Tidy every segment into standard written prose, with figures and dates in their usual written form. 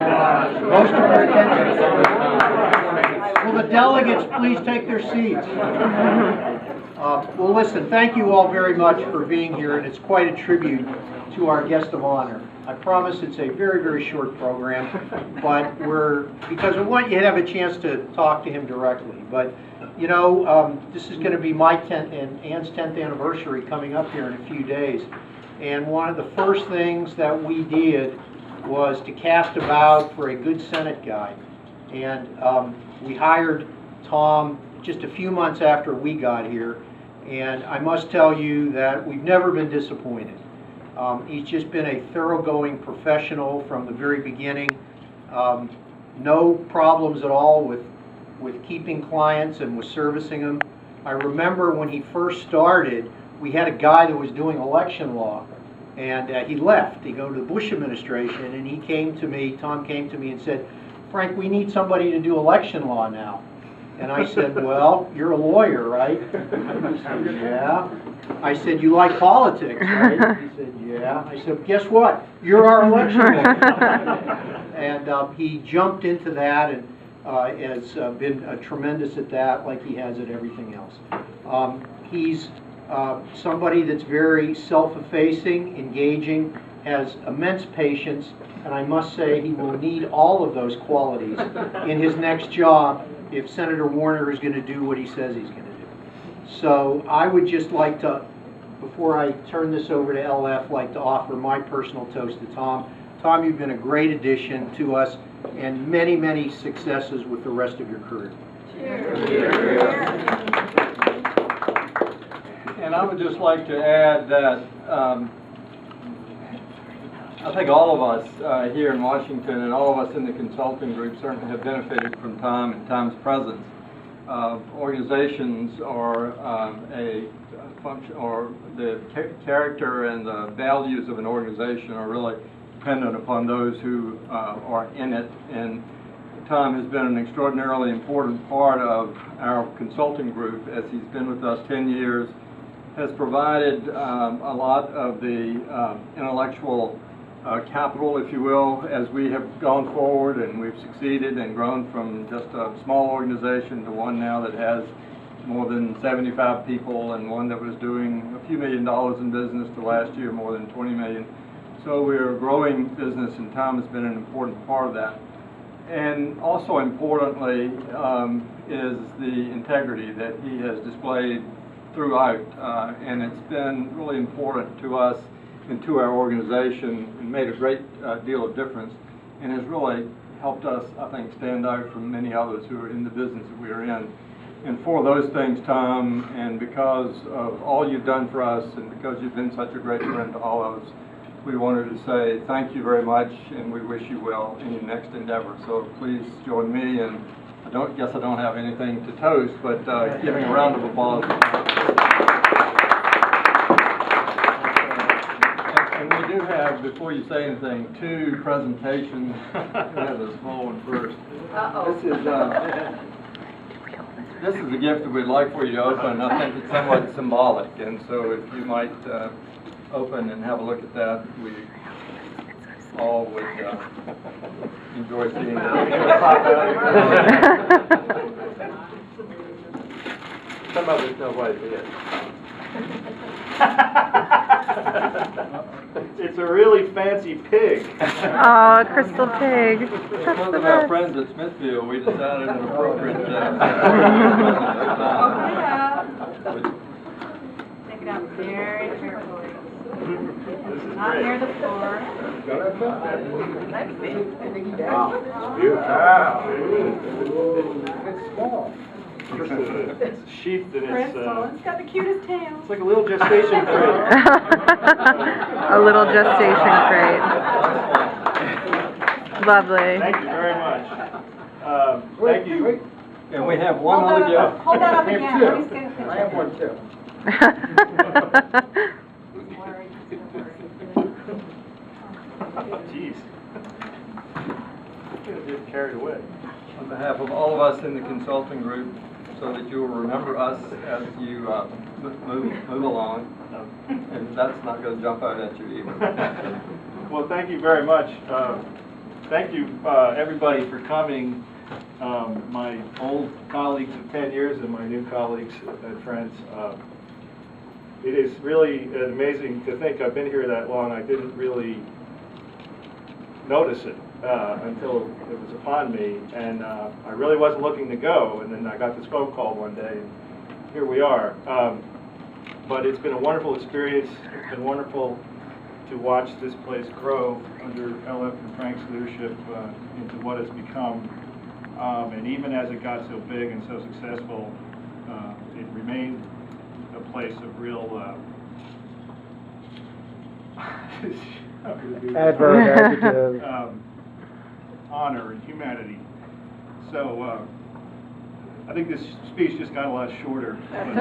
Most of your attention. Will the delegates please take their seats? Well, listen, thank you all very much for being here, and it's quite a tribute to our guest of honor. I promise it's a very, very short program, but because we want you to have a chance to talk to him directly. But, you know, this is going to be my 10th and Ann's 10th anniversary coming up here in a few days. And one of the first things that we did was to cast about for a good Senate guy. And we hired Tom just a few months after we got here. And I must tell you that we've never been disappointed. He's just been a thoroughgoing professional from the very beginning. No problems at all with keeping clients and with servicing them. I remember when he first started, we had a guy that was doing election law, and he left to go to the Bush administration, and he came to me, Tom came to me and said, "Frank, we need somebody to do election law now." And I said, "Well, you're a lawyer, right?" He said, "Yeah." I said, "You like politics, right?" He said, "Yeah." I said, "Guess what? You're our election lawyer." And he jumped into that and has been tremendous at that, like he has at everything else. He's somebody that's very self-effacing, engaging, has immense patience, and I must say he will need all of those qualities in his next job if Senator Warner is going to do what he says he's going to do. So I would just like to, before I turn this over to LF, like to offer my personal toast to Tom. Tom, you've been a great addition to us, and many, many successes with the rest of your career. Cheers. And I would just like to add that I think all of us here in Washington and all of us in the consulting group certainly have benefited from Tom and Tom's presence. Organizations are a function, or the character and the values of an organization are really dependent upon those who are in it. And Tom has been an extraordinarily important part of our consulting group as he's been with us 10 years, has provided a lot of the intellectual capital, if you will, as we have gone forward and we've succeeded and grown from just a small organization to one now that has more than 75 people, and one that was doing a few $1 million in business to last year more than 20 million. So we're a growing business, and Tom has been an important part of that. And also importantly is the integrity that he has displayed throughout, and it's been really important to us and to our organization, and made a great deal of difference, and has really helped us, I think, stand out from many others who are in the business that we are in. And for those things, Tom, and because of all you've done for us, and because you've been such a great friend to all of us, we wanted to say thank you very much, and we wish you well in your next endeavor. So please join me, and I don't have anything to toast, but giving a round of applause. And we do have, before you say anything, 2 presentations. We have a small one first. This is a gift that we'd like for you to open. I think it's somewhat symbolic, and so if you might open and have a look at that, we all would enjoy seeing it. Some of us know what it is. It's a really fancy pig. Oh, crystal pig. Because of our friends at Smithfield, we decided an appropriate Take it out very carefully. Not near the floor. It's small. It's sheathed in Crystal, it's got the cutest tail. it's like a little gestation crate. A little gestation crate. Lovely. Thank you very much. Thank you. And we have one other gift. Hold that up again. Let me see the picture. I have one too. Jeez. I'm gonna get carried away. On behalf of all of us in the consulting group, so that you will remember us as you move along. And that's not going to jump out at you either. Well, thank you very much. Thank you, everybody, for coming. My old colleagues of 10 years and my new colleagues and friends. It is really amazing to think I've been here that long. I didn't really notice it until it was upon me, and I really wasn't looking to go, and then I got this phone call one day, and here we are. But it's been a wonderful experience. It's been wonderful to watch this place grow under LF and Frank's leadership into what it's become. And even as it got so big and so successful, it remained a place of real Adverb, honor and humanity. So I think this speech just got a lot shorter. You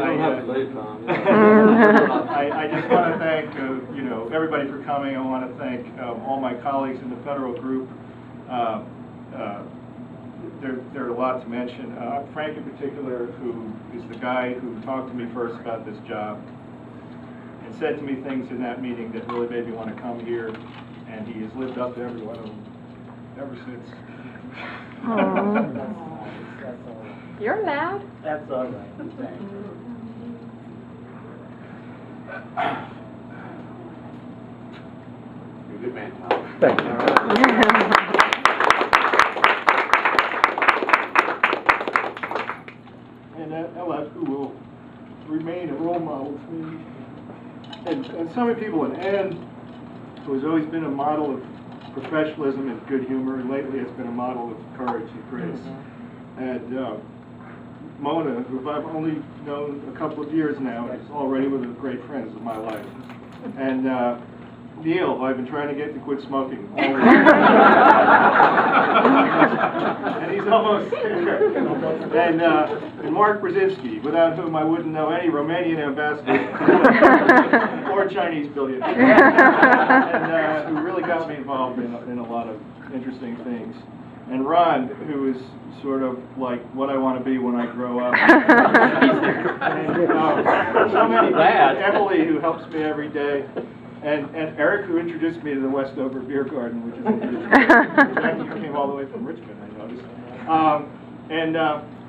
don't have to leave, Tom. I just want to thank everybody for coming. I want to thank all my colleagues in the federal group. There are a lot to mention. Frank in particular, who is the guy who talked to me first about this job and said to me things in that meeting that really made me want to come here, and he has lived up to every one of them ever since. You're loud. That's all right. Thanks. You're a good man, Tom. Thank you. And LF, who will remain a role model to me, and so many people, and Ann, who has always been a model of professionalism and good humor, and lately has been a model of courage and grace. And Mona, who I've only known a couple of years now, is already one of the great friends of my life. And Neil, who I've been trying to get to quit smoking. And he's almost there. And Mark Brzezinski, without whom I wouldn't know any Romanian ambassador or Chinese billionaire. And who really got me involved in a lot of interesting things. And Ron, who is sort of like what I want to be when I grow up. And, so many people. Emily, who helps me every day. And Eric, who introduced me to the Westover Beer Garden, which is Jackie came all the way from Richmond, I noticed.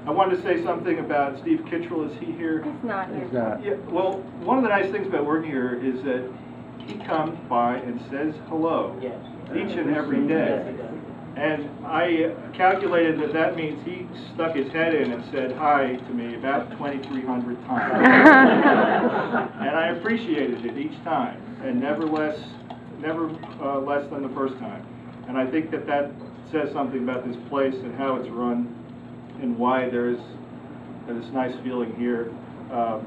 I wanted to say something about Steve Kittrell. Is he here? He's not here. He's not. Yeah, well, one of the nice things about working here is that he comes by and says hello each and every day. And I calculated that means he stuck his head in and said hi to me about 2,300 times. And I appreciated it each time, and never less than the first time. And I think that says something about this place and how it's run, and why there's this nice feeling here. I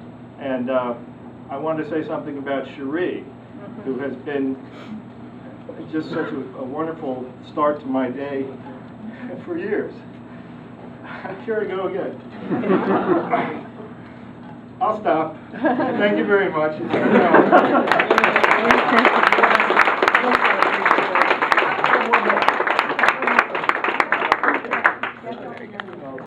wanted to say something about Cherie, who has been just such a wonderful start to my day for years. Here I go again. I'll stop. Thank you very much.